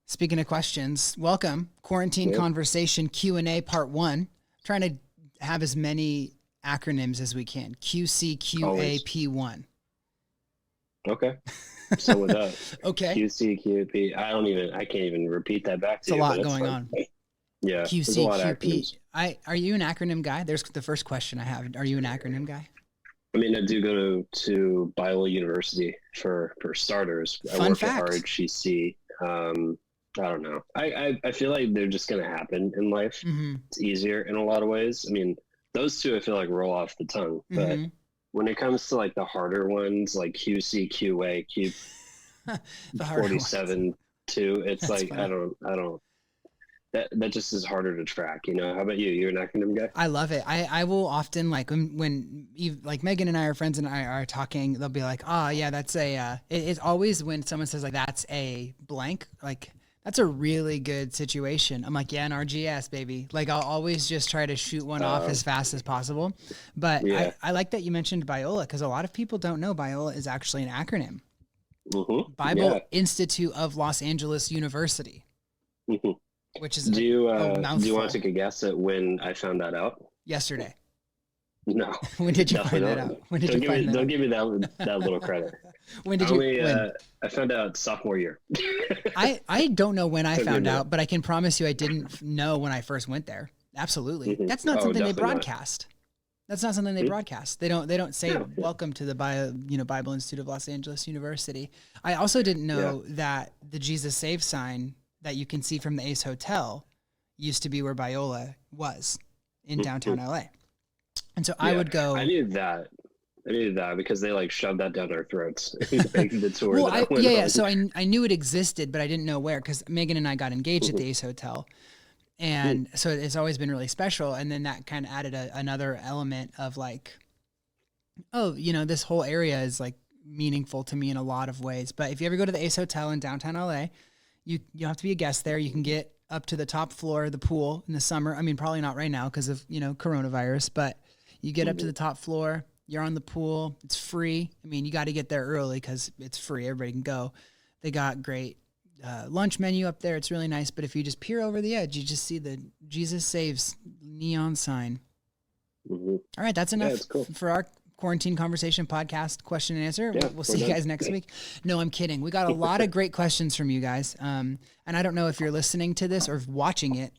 Speaking of questions, welcome. Quarantine Conversation Q&A Part 1. Trying to have as many acronyms as we can. QCQAP1. Okay. So with that, Okay. QCQP, I can't even repeat that back to It's you. a lot going on. Yeah. There's a lot of acronyms. Are you an acronym guy? There's the first question I have. Are you an acronym guy? I mean, I do go to Biola University for starters. I work at RHCC. I don't know. I feel like they're just going to happen in life. Mm-hmm. It's easier in a lot of ways. I mean, those two I feel like roll off the tongue, but when it comes to like the harder ones, like QC, QA, Q 47, 2, it's like funny. I don't. That just is harder to track, you know. How about you? You're an acronym guy? I love it. I will often like when like Megan and I are friends and I are talking, they'll be like, "Oh yeah, that's a." It's always when someone says like that's a blank, like that's a really good situation. I'm like, yeah, an RGS, baby. Like I'll always just try to shoot one off as fast as possible. But yeah. I like that you mentioned Biola because a lot of people don't know Biola is actually an acronym. Bible Institute of Los Angeles University. Which is do you want to take a guess at when I found that out? Yesterday. No. When did you find that out? When did you find that out? Don't give me that little credit. When did you? I found out sophomore year. I don't know when I found out, but I can promise you I didn't know when I first went there. Absolutely. That's not something they broadcast. That's not something they broadcast. They don't say welcome to the Bible Institute of Los Angeles University. I also didn't know that the Jesus Saves sign that you can see from the Ace Hotel used to be where Biola was in downtown LA. And so I would go. I knew that because they like shoved that down our throats. The tour. So I knew it existed, but I didn't know where because Megan and I got engaged at the Ace Hotel. And so it's always been really special. And then that kind of added another element of like, this whole area is like meaningful to me in a lot of ways. But if you ever go to the Ace Hotel in downtown LA, you have to be a guest there. You can get up to the top floor of the pool in the summer. I mean, probably not right now because of, coronavirus, but you get up to the top floor, you're on the pool. It's free. I mean, you got to get there early because it's free. Everybody can go. They got great lunch menu up there. It's really nice. But if you just peer over the edge, you just see the Jesus Saves neon sign. All right. That's enough for our Quarantine Conversation podcast question and answer. Yeah, we'll see you guys next week. No, I'm kidding. We got a lot of great questions from you guys. And I don't know if you're listening to this or watching it,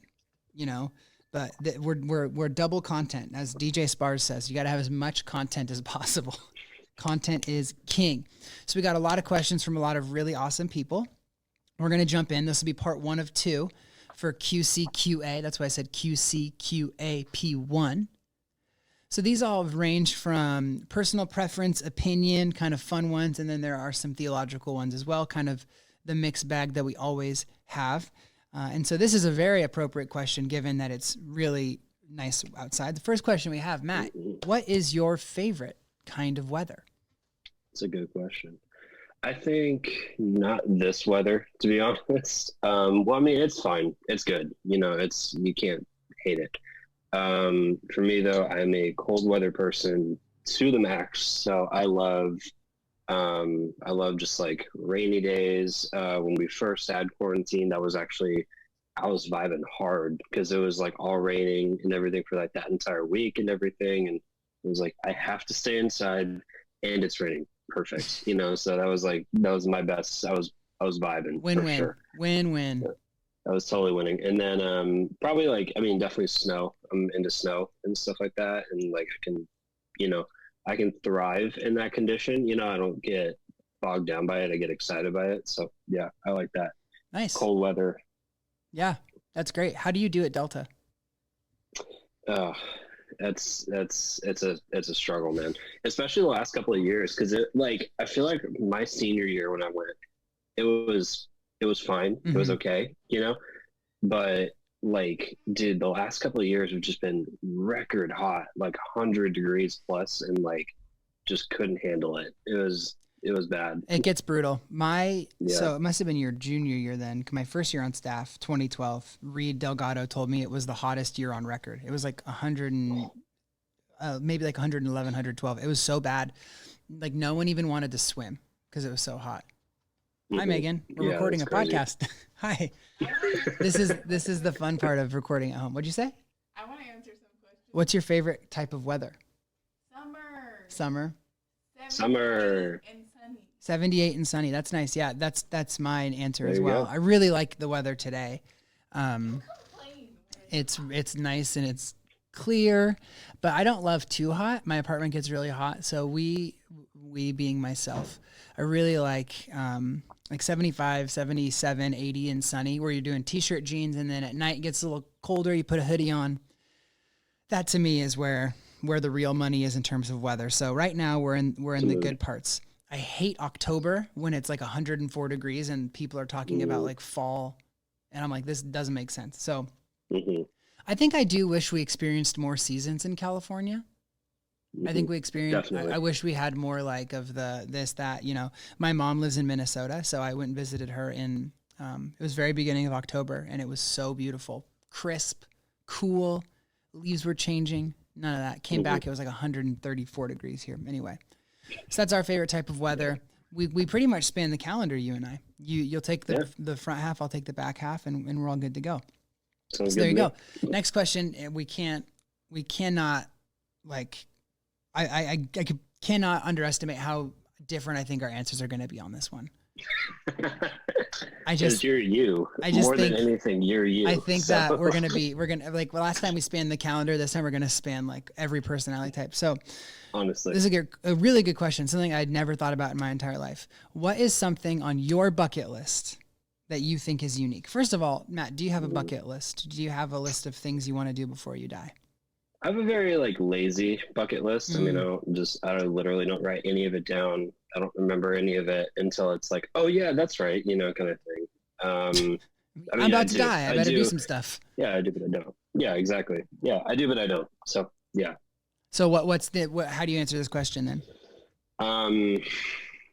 but we're double content. As DJ Spars says, you got to have as much content as possible. Content is king. So we got a lot of questions from a lot of really awesome people. We're going to jump in. This will be part 1 of 2 for QCQA. That's why I said QCQAP1. So these all range from personal preference, opinion, kind of fun ones, and then there are some theological ones as well, kind of the mixed bag that we always have. And so this is a very appropriate question given that it's really nice outside. The first question we have, Matt, what is your favorite kind of weather? It's a good question. I think not this weather, to be honest. Well, I mean, it's fine. It's good. You can't hate it. For me though, I'm a cold weather person to the max. So I love just like rainy days. When we first had quarantine, I was vibing hard because it was like all raining and everything for like that entire week and everything. And it was like, I have to stay inside and it's raining. Perfect. So that was my best. I was vibing. Win-win. Sure. Win-win. Yeah. I was totally winning. And then probably definitely snow. I'm into snow and stuff like that. And like I can thrive in that condition. I don't get bogged down by it. I get excited by it. So yeah, I like that. Nice. Cold weather. Yeah, that's great. How do you do at Delta? It's a struggle, man. Especially the last couple of years. Cause I feel like my senior year when I went, it was fine. Mm-hmm. It was okay, but like, dude, the last couple of years have just been record hot, like 100 degrees plus, and like just couldn't handle it. It was bad. It gets brutal. So it must have been your junior year then. My first year on staff, 2012, Reed Delgado told me it was the hottest year on record. It was like 100 and maybe like 111, 112. It was so bad. Like no one even wanted to swim because it was so hot. Hi, Megan. We're Yeah, recording that's a crazy. podcast. Hi. This is the fun part of recording at home. What'd you say? I want to answer some questions. What's your favorite type of weather? Summer. Summer. 78 Summer. and sunny. 78 and sunny. That's nice. Yeah, that's my answer There as you well. go. I really like the weather today. Complain. It's nice and it's clear, but I don't love too hot. My apartment gets really hot, so we being myself, I really like 75, 77, 80 and sunny, where you're doing t-shirt, jeans, and then at night it gets a little colder, you put a hoodie on. That to me is where the real money is in terms of weather. So right now we're in the good parts. I hate October when it's like 104 degrees and people are talking about like fall, and I'm like, this doesn't make sense. So I think I do wish we experienced more seasons in California. I think we experienced, I wish we had more like of that, you know. My mom lives in Minnesota, so I went and visited her in, it was very beginning of October, and it was so beautiful, crisp, cool, leaves were changing, none of that. Came back, it was like 134 degrees here. Anyway, so that's our favorite type of weather. We pretty much span the calendar, you and I. You'll take the front half, I'll take the back half, and we're all good to go. So there you go. Next question. We cannot like, I cannot underestimate how different I think our answers are going to be on this one. You're you. I just more think, than anything, you're you. I think that we're gonna like, well, last time we spanned the calendar, this time we're gonna span like every personality type. So honestly, this is a really good question. Something I'd never thought about in my entire life. What is something on your bucket list that you think is unique? First of all, Matt, do you have a bucket list? Do you have a list of things you want to do before you die? I have a very like lazy bucket list. I mean, I literally don't write any of it down. I don't remember any of it until it's like, oh yeah, that's right, you know, kind of thing. I mean, I'm about to die. I better do some stuff. Yeah, I do, but I don't. Yeah, exactly. Yeah, I do, but I don't. So yeah. So how do you answer this question then?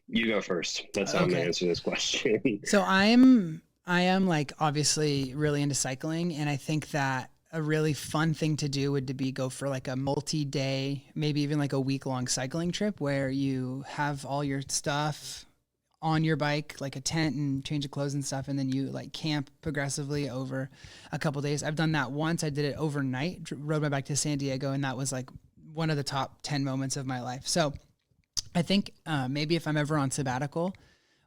You go first. That's how I'm gonna answer this question. So I am like obviously really into cycling, and I think that a really fun thing to do would be go for like a multi-day, maybe even like a week-long cycling trip where you have all your stuff on your bike, like a tent and change of clothes and stuff, and then you like camp progressively over a couple days. I've done that once. I did it overnight, rode my bike to San Diego, and that was like one of the top 10 moments of my life. So I think maybe if I'm ever on sabbatical,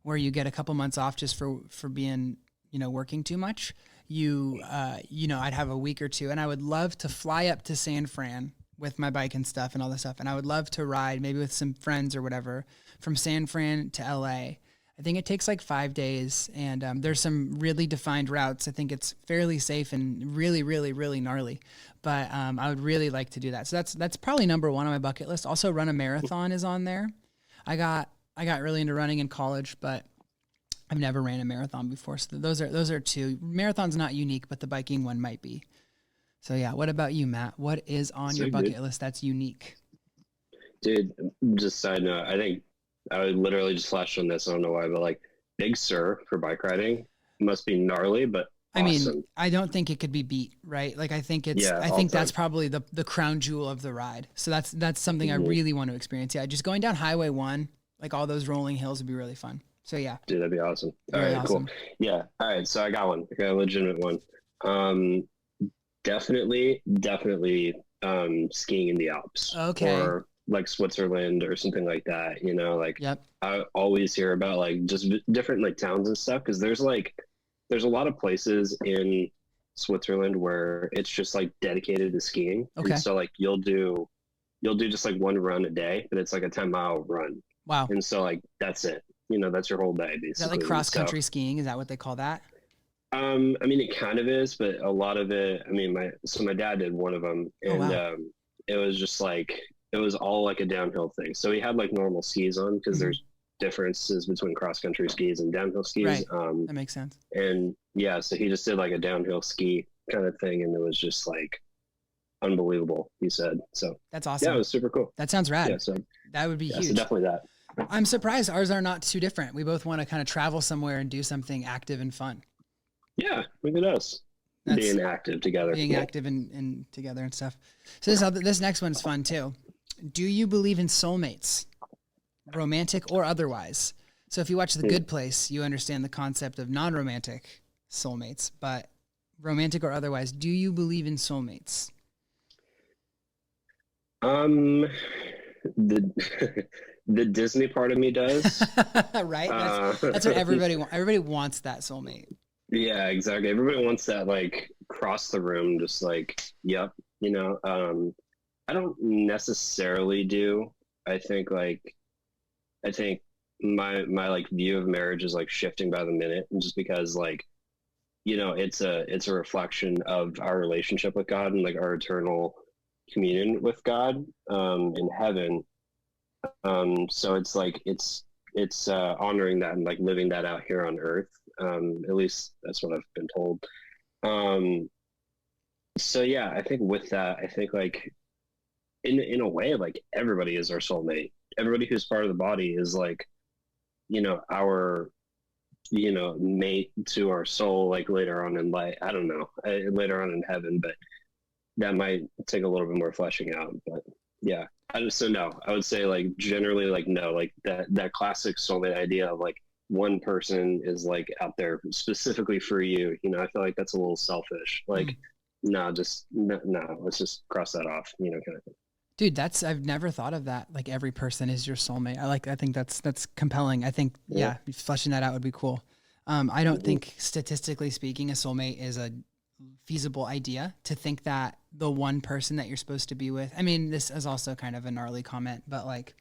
where you get a couple months off just for being, you know, working too much, I'd have a week or two, and I would love to fly up to San Fran with my bike and stuff and all this stuff. And I would love to ride maybe with some friends or whatever from San Fran to LA. I think it takes like 5 days, and there's some really defined routes. I think it's fairly safe and really, really, really gnarly, but I would really like to do that. So that's probably number one on my bucket list. Also, run a marathon is on there. I got really into running in college, but I've never ran a marathon before. So those are two. Marathon's not unique, but the biking one might be. So yeah, what about you, Matt? What is on your bucket list that's unique? Dude, just side note, I think I would literally just flashed on this. I don't know why, but like Big Sur for bike riding must be gnarly, but awesome. I mean, I don't think it could be beat, right? Like I think that's probably the crown jewel of the ride. So that's something I really want to experience. Yeah, just going down Highway 1, like all those rolling hills would be really fun. So yeah. Dude, that'd be awesome. All Very right, awesome. cool. Yeah. All right. So I got one. I got a legitimate one. Definitely skiing in the Alps. Okay. Or like Switzerland or something like that, you know, like Yep. I always hear about like just different like towns and stuff, because there's a lot of places in Switzerland where it's just like dedicated to skiing. Okay. And so like you'll do just like one run a day, but it's like a 10-mile run. Wow. And so like that's it. You know, that's your whole day basically. Is that like cross country skiing? Is that what they call that? I mean, it kind of is, but a lot of it, I mean, my dad did one of them, and it was just like, it was all like a downhill thing. So he had like normal skis on, because there's differences between cross country skis and downhill skis. Right. That makes sense. And yeah, so he just did like a downhill ski kind of thing, and it was just like unbelievable, he said. So that's awesome. Yeah, it was super cool. That sounds rad. Yeah, so that would be huge. So definitely that. I'm surprised ours are not too different. We both want to kind of travel somewhere and do something active and fun. Yeah, look at us being active together. Being active and together and stuff. So this next one's fun too. Do you believe in soulmates, romantic or otherwise? So if you watch The Good Place, you understand the concept of non-romantic soulmates, but romantic or otherwise, do you believe in soulmates? The the Disney part of me does. Right? Uh, That's what everybody wants, that soulmate. yeah, exactly. Everybody wants that like cross the room, just like, yep, you know. I don't necessarily do. I think like I think my like view of marriage is like shifting by the minute, and just because like it's a reflection of our relationship with God and like our eternal communion with God in heaven. So it's like it's honoring that and like living that out here on earth. At least that's what I've been told. Um, so yeah, I think with that, I think like in a way, like everybody is our soulmate. Everybody who's part of the body is like, our, mate to our soul, like later on in life. I don't know, later on in heaven, but that might take a little bit more fleshing out. But yeah, so no, I would say like generally like no, like that classic soulmate idea of like one person is like out there specifically for you. I feel like that's a little selfish. Like, no, just no, let's just cross that off. Kind of thing. Dude, I've never thought of that. Like every person is your soulmate. I think that's compelling. I think, yeah, fleshing that out would be cool. I don't think statistically speaking, a soulmate is a feasible idea to think that the one person that you're supposed to be with. I mean, this is also kind of a gnarly comment, but like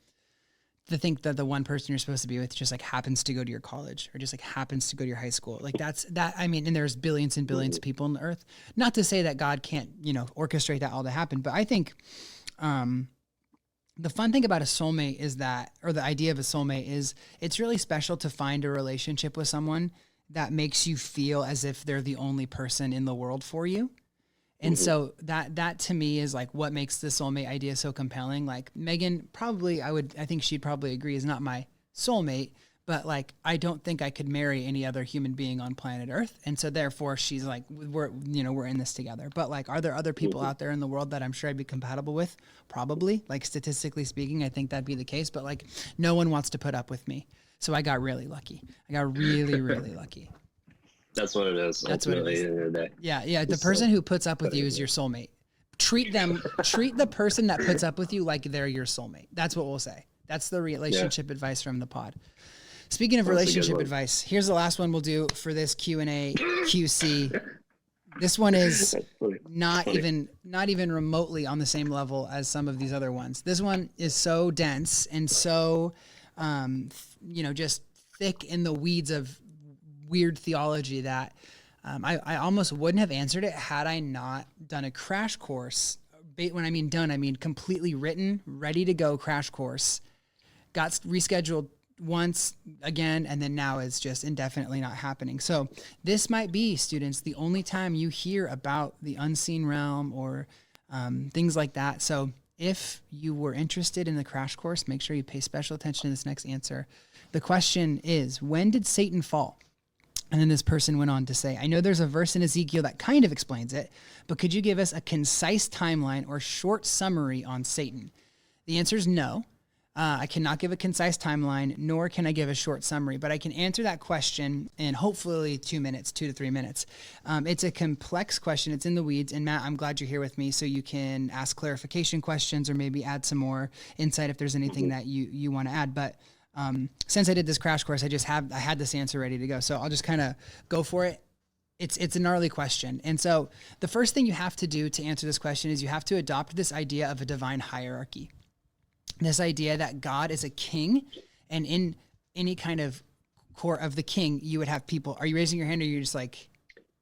to think that the one person you're supposed to be with just like happens to go to your college or just like happens to go to your high school. Like I mean, and there's billions and billions of people on the earth. Not to say that God can't, orchestrate that all to happen, but I think, the fun thing about a soulmate is that, or the idea of a soulmate is it's really special to find a relationship with someone that makes you feel as if they're the only person in the world for you. And so that to me is like what makes the soulmate idea so compelling. Like Megan I think she'd probably agree is not my soulmate, but like, I don't think I could marry any other human being on planet Earth. And so therefore she's like, we're in this together. But like, are there other people out there in the world that I'm sure I'd be compatible with? Probably. Like statistically speaking, I think that'd be the case, but like no one wants to put up with me. So I got really lucky. I got really, really lucky. That's what it is. That's ultimately, what it is. At the end of the day. Yeah. The person who puts up with you is your soulmate. Treat the person that puts up with you like they're your soulmate. That's what we'll say. That's the relationship advice from the pod. Speaking of relationship advice, here's the last one we'll do for this Q&A QC. This one is not even remotely on the same level as some of these other ones. This one is so dense and so, just thick in the weeds of weird theology that I almost wouldn't have answered it had I not done a crash course. When I mean done, I mean completely written, ready to go crash course. Got rescheduled once again, and then now it's just indefinitely not happening. So this might be, students, the only time you hear about the unseen realm or things like that. So if you were interested in the crash course, make sure you pay special attention to this next answer. The question is, when did Satan fall? And then this person went on to say, I know there's a verse in Ezekiel that kind of explains it, but could you give us a concise timeline or short summary on Satan? The answer is no. I cannot give a concise timeline, nor can I give a short summary, but I can answer that question in hopefully 2 to 3 minutes. It's a complex question. It's in the weeds. And Matt, I'm glad you're here with me so you can ask clarification questions or maybe add some more insight if there's anything that you want to add. But since I did this crash course, I had this answer ready to go. So I'll just kind of go for it. It's a gnarly question. And so the first thing you have to do to answer this question is you have to adopt this idea of a divine hierarchy. This idea that God is a king, and in any kind of court of the king, you would have people. Are you raising your hand, or you're just like?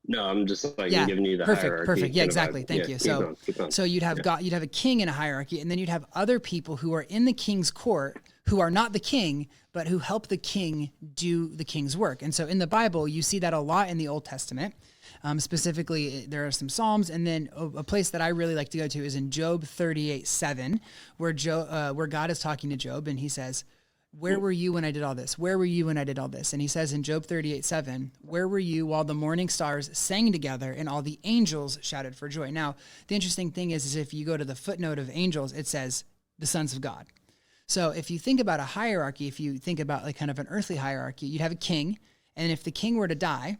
No, I'm just like giving you the hierarchy. Perfect. Yeah, exactly. Thank you. Keep on. So you'd have God, you'd have a king in a hierarchy, and then you'd have other people who are in the king's court who are not the king, but who help the king do the king's work. And so in the Bible, you see that a lot in the Old Testament. Specifically, there are some Psalms, and then a place that I really like to go to is in Job 38:7, where God is talking to Job, and he says, where were you when I did all this? Where were you when I did all this? And he says in Job 38:7, where were you while the morning stars sang together and all the angels shouted for joy? Now, the interesting thing is if you go to the footnote of angels, it says the sons of God. So if you think about a hierarchy, if you think about like kind of an earthly hierarchy, you'd have a king. And if the king were to die,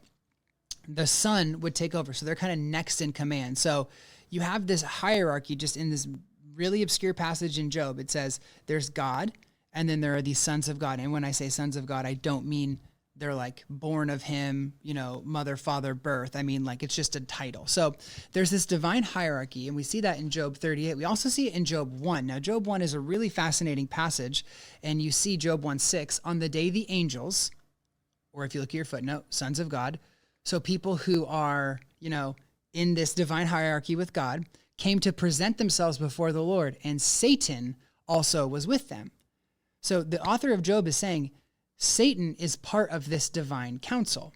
the son would take over. So they're kind of next in command. So you have this hierarchy just in this really obscure passage in Job. It says there's God, and then there are these sons of God. And when I say sons of God, I don't mean they're like born of him, you know, mother, father, birth. I mean, like it's just a title. So there's this divine hierarchy, and we see that in Job 38. We also see it in Job 1. Now, Job 1 is a really fascinating passage, and you see Job 1:6, on the day the angels, or if you look at your footnote, sons of God, so people who are, you know, in this divine hierarchy with God, came to present themselves before the Lord, and Satan also was with them. So the author of Job is saying Satan is part of this divine council.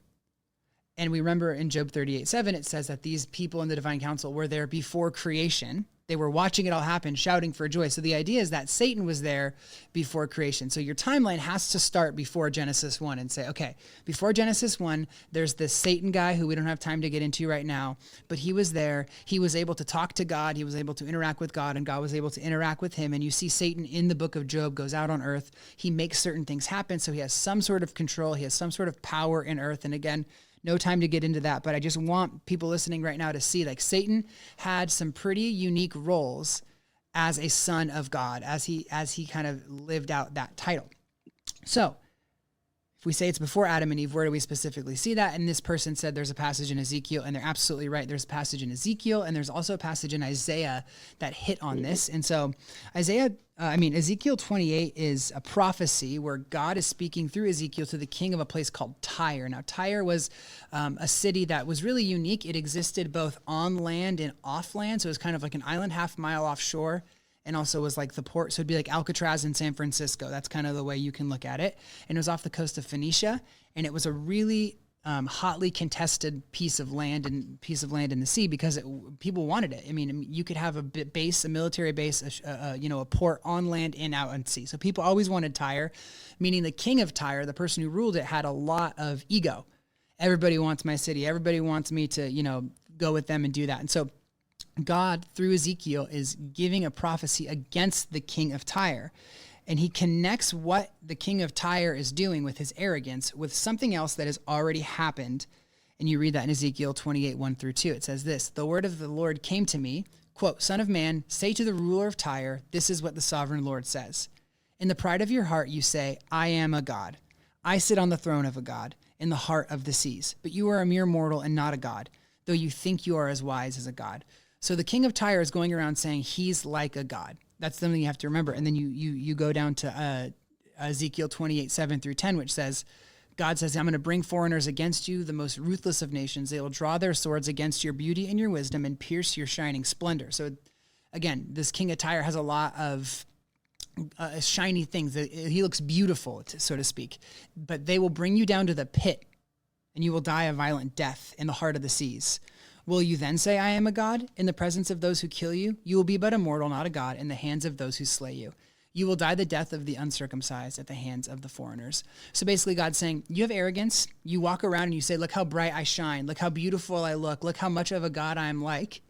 And we remember in Job 38:7, it says that these people in the divine council were there before creation. They were watching it all happen, shouting for joy. So the idea is that Satan was there before creation. So your timeline has to start before Genesis 1 and say, okay, before Genesis 1, there's this Satan guy who we don't have time to get into right now, but he was there. He was able to talk to God. He was able to interact with God, and God was able to interact with him. And you see Satan in the book of Job goes out on earth. He makes certain things happen. So he has some sort of control. He has some sort of power in earth. And again, no time to get into that, but I just want people listening right now to see like Satan had some pretty unique roles as a son of God, as he kind of lived out that title. So if we say it's before Adam and Eve, where do we specifically see that? And this person said there's a passage in Ezekiel, and they're absolutely right. There's a passage in Ezekiel, and there's also a passage in Isaiah that hit on this. And so Ezekiel 28 is a prophecy where God is speaking through Ezekiel to the king of a place called Tyre. Now, Tyre was a city that was really unique. It existed both on land and off land. So it was kind of like an island half mile offshore, and also was like the port. So it'd be like Alcatraz in San Francisco. That's kind of the way you can look at it. And it was off the coast of Phoenicia, and it was a really hotly contested piece of land in the sea because people wanted it. I mean, you could have a base, a military base, a port on land and out on sea. So people always wanted Tyre, meaning the king of Tyre, the person who ruled it, had a lot of ego. Everybody wants my city. Everybody wants me to, go with them and do that. And so God, through Ezekiel, is giving a prophecy against the king of Tyre. And he connects what the king of Tyre is doing with his arrogance with something else that has already happened. And you read that in Ezekiel 28, 1-2. It says this: the word of the Lord came to me, quote, "Son of man, say to the ruler of Tyre, this is what the sovereign Lord says. In the pride of your heart, you say, I am a god. I sit on the throne of a god in the heart of the seas. But you are a mere mortal and not a god, though you think you are as wise as a god." So the king of Tyre is going around saying he's like a god. That's something you have to remember. And then you go down to Ezekiel 28, 7-10, which says, God says, I'm going to bring foreigners against you, the most ruthless of nations. They will draw their swords against your beauty and your wisdom and pierce your shining splendor. So again, this king of Tyre has a lot of shiny things. He looks beautiful, so to speak. But they will bring you down to the pit, and you will die a violent death in the heart of the seas. Will you then say, I am a god? In the presence of those who kill you, you will be but a mortal, not a god, in the hands of those who slay you. You will die the death of the uncircumcised at the hands of the foreigners. So basically God's saying, you have arrogance. You walk around and you say, look how bright I shine. Look how beautiful I look how much of a god I'm like.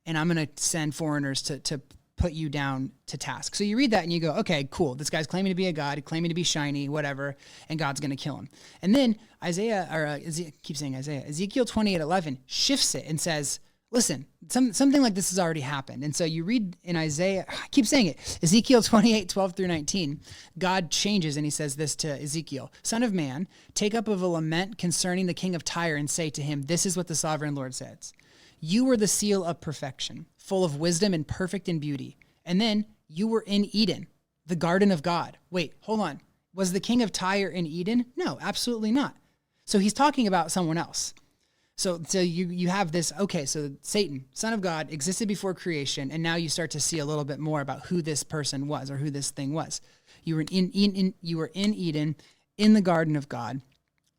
And I'm going to send foreigners to put you down to task. So you read that and you go, okay, cool. This guy's claiming to be a god, claiming to be shiny, whatever, and God's going to kill him. And then Ezekiel 28:11 shifts it and says, listen, something like this has already happened. And so you read in Isaiah, I keep saying it, Ezekiel 28:12-19, God changes and he says this to Ezekiel: Son of man, take up of a lament concerning the king of Tyre and say to him, this is what the sovereign Lord says. You were the seal of perfection, full of wisdom and perfect in beauty. And then you were in Eden, the garden of God. Wait, hold on. Was the king of Tyre in Eden? No, absolutely not. So he's talking about someone else. So you have this, okay, so Satan, son of God, existed before creation, and now you start to see a little bit more about who this person was or who this thing was. You were in Eden, in the garden of God.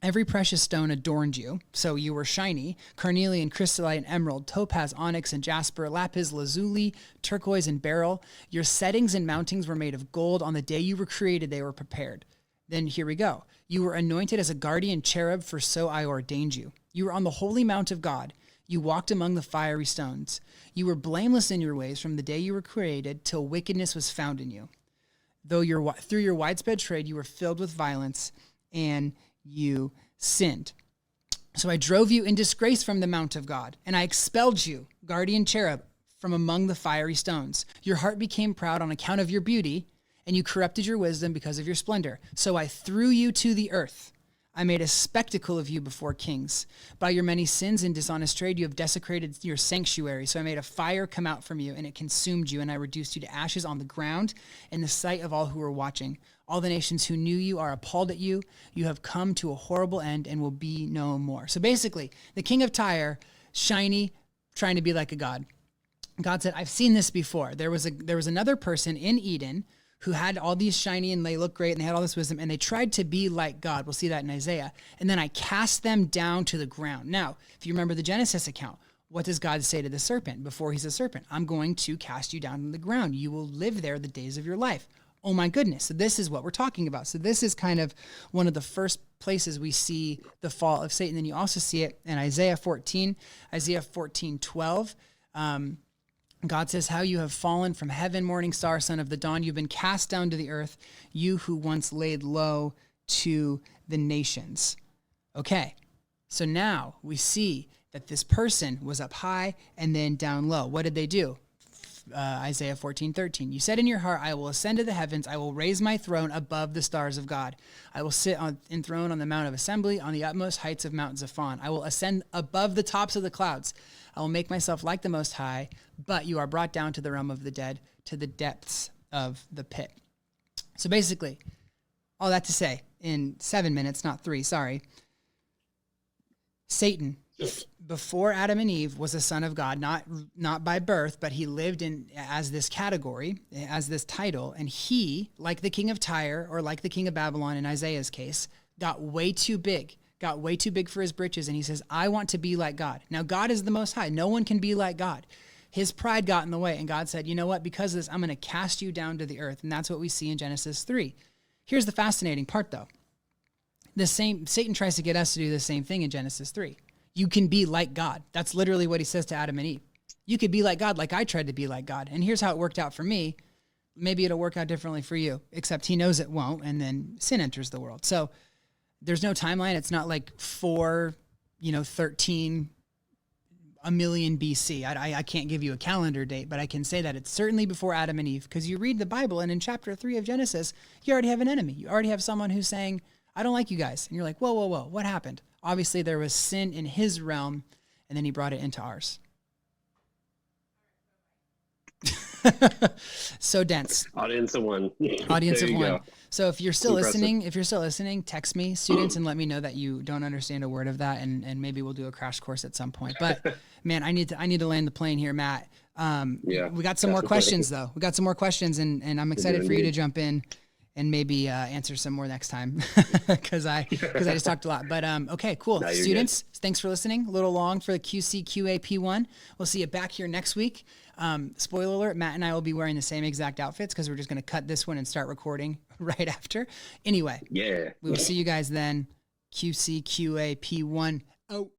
Every precious stone adorned you, so you were shiny: carnelian, chrysolite, emerald, topaz, onyx, and jasper, lapis lazuli, turquoise, and beryl. Your settings and mountings were made of gold. On the day you were created, they were prepared. Then here we go. You were anointed as a guardian cherub, for so I ordained you. You were on the holy mount of God. You walked among the fiery stones. You were blameless in your ways from the day you were created till wickedness was found in you. through your widespread trade, you were filled with violence and you sinned. So I drove you in disgrace from the mount of God, and I expelled you, guardian cherub, from among the fiery stones. Your heart became proud on account of your beauty, and you corrupted your wisdom because of your splendor. So I threw you to the earth. I made a spectacle of you before kings. By your many sins and dishonest trade, you have desecrated your sanctuary. So I made a fire come out from you, and it consumed you, and I reduced you to ashes on the ground in the sight of all who were watching. All the nations who knew you are appalled at you. You have come to a horrible end and will be no more. So basically, the King of Tyre, shiny, trying to be like a god. God said, I've seen this before. There was another person in Eden who had all these shiny and they looked great and they had all this wisdom and they tried to be like God. We'll see that in Isaiah. And then I cast them down to the ground. Now, if you remember the Genesis account, what does God say to the serpent before he's a serpent? I'm going to cast you down to the ground. You will live there the days of your life. Oh my goodness. So this is what we're talking about. So this is kind of one of the first places we see the fall of Satan. Then you also see it in Isaiah 14:12. God says, how you have fallen from heaven, morning star, son of the dawn. You've been cast down to the earth, you who once laid low to the nations. Okay, so now we see that this person was up high and then down low. What did they do? Isaiah 14:13. You said in your heart, I will ascend to the heavens. I will raise my throne above the stars of God. I will sit enthroned on the mount of assembly, on the utmost heights of Mount Zaphon. I will ascend above the tops of the clouds. I will make myself like the Most High, but you are brought down to the realm of the dead, to the depths of the pit. So basically, all that to say, in 7 minutes, not 3, sorry, Satan, before Adam and Eve, was a son of God, not by birth, but he lived in as this category, as this title, and he, like the king of Tyre, or like the king of Babylon in Isaiah's case, got way too big for his britches, and he says, I want to be like God. Now, God is the Most High. No one can be like God. His pride got in the way, and God said, you know what? Because of this, I'm going to cast you down to the earth, and that's what we see in Genesis 3. Here's the fascinating part, though. Satan tries to get us to do the same thing in Genesis 3. You can be like God. That's literally what he says to Adam and Eve. You could be like God, like I tried to be like God. And here's how it worked out for me. Maybe it'll work out differently for you, except he knows it won't, and then sin enters the world. So there's no timeline. It's not like 13, a million BC. I can't give you a calendar date, but I can say that it's certainly before Adam and Eve, because you read the Bible, and in chapter 3 of Genesis, you already have an enemy. You already have someone who's saying, I don't like you guys. And you're like, whoa, what happened? Obviously, there was sin in his realm, and then he brought it into ours. So dense. Audience of one. Audience There of you one. go. So if you're still Impressive. listening, text me, students, and let me know that you don't understand a word of that, and maybe we'll do a crash course at some point. But man, I need to land the plane here, Matt. Yeah, We got some more questions though. We got some more questions, and I'm excited for you to jump in and maybe answer some more next time because I just talked a lot. But okay, cool. No, you're Students, thanks for listening. A little long for the QC QA P1. We'll see you back here next week. Spoiler alert, Matt and I will be wearing the same exact outfits because we're just going to cut this one and start recording right after. Anyway, Yeah. we will see you guys then. QC QA P1 out.